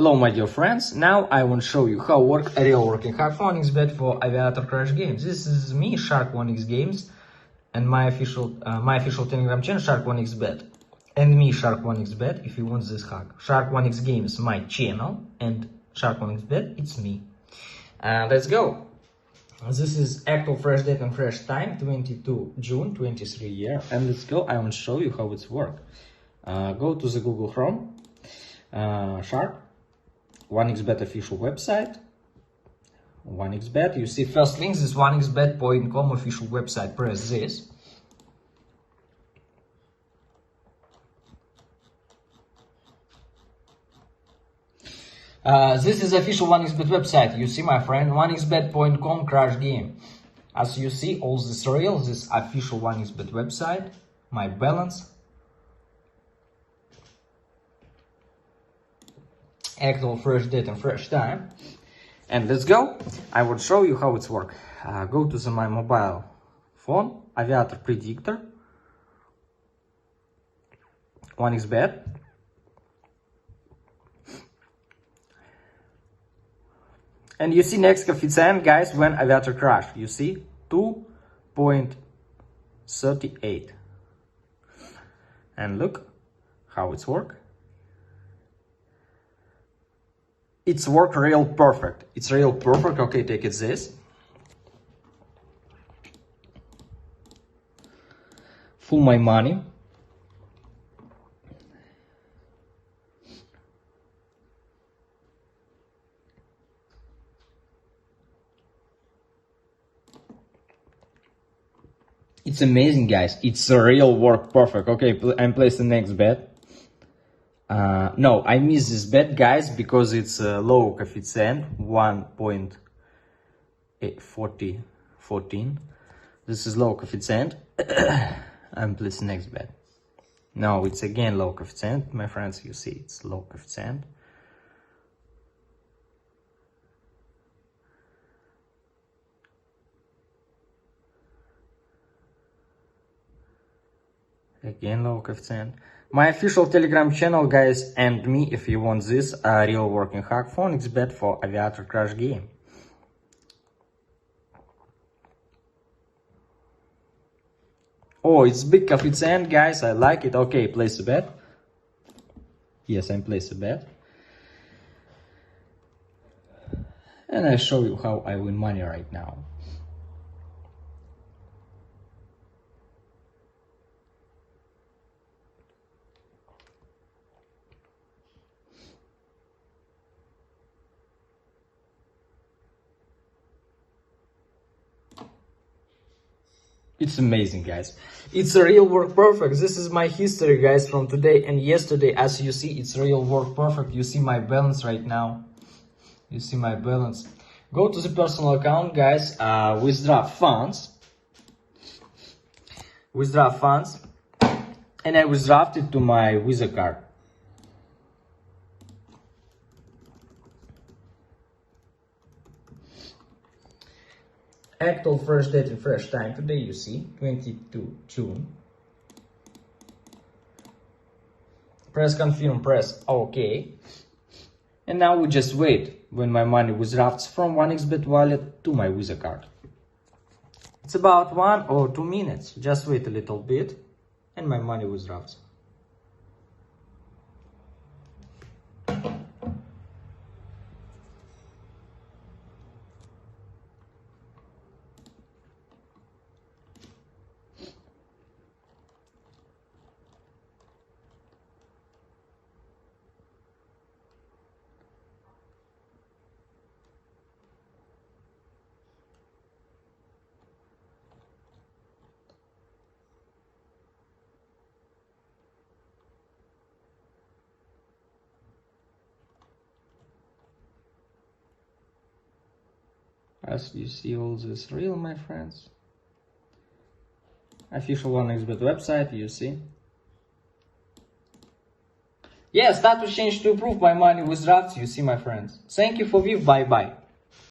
Hello my dear friends, now I want to show you how work a real working hack for 1xBet for Aviator Crash games. This is me, Shark1x Games, and my official Telegram channel, Shark1xBet. And me, Shark1xBet, if you want this hack. Shark1x Games, my channel, and Shark1xBet, it's me. Let's go. This is actual fresh date and fresh time, 22 June, 23 year. And let's go, I want to show you how it's work. Go to the Google Chrome, Shark1xBet official website, 1xBet, you see first link, this 1xBet.com official website, press this. This is official 1xBet website, you see my friend, 1xBet.com crash game. As you see, all this real, this official 1xBet website, my balance, actual fresh date and fresh time. And let's go. I will show you how it's work. Go to my mobile phone, Aviator Predictor, 1xBet. And you see next coefficient, guys, when Aviator crash, you see 2.38. And look how it's work. It's work real perfect. It's real perfect. Okay, take it this. Full my money. It's amazing, guys. It's a real work perfect. Okay, I'm placing the next bet. No, I missed this bet, guys, because it's a low coefficient, 1.14. This is low coefficient. I'm placing next bet. No, it's again low coefficient, my friends. You see, it's low coefficient. Again low coefficient. My official Telegram channel, guys, and me, if you want this real working hack for 1xBet for Aviator Crash game. Oh, it's big coefficient, guys. I like it. Okay, place a bet. Yes, I'm place a bet. And I show you how I win money right now. It's amazing, guys. It's a real work perfect. This is my history, guys, from today and yesterday. As you see, it's real work perfect. You see my balance right now. You see my balance. Go to the personal account, guys. Withdraw funds. Withdraw funds. And I withdraw it to my Visa card. Actual fresh date and fresh time today, you see, 22 June. Press confirm, press OK. And now we just wait when my money withdraws from 1xBet wallet to my Visa card. It's about 1 or 2 minutes. Just wait a little bit and my money withdraws. As you see, all this real, my friends. Official 1xBet website, you see. Yeah, status change to approve, my money withdraws, you see, my friends. Thank you for view, bye bye.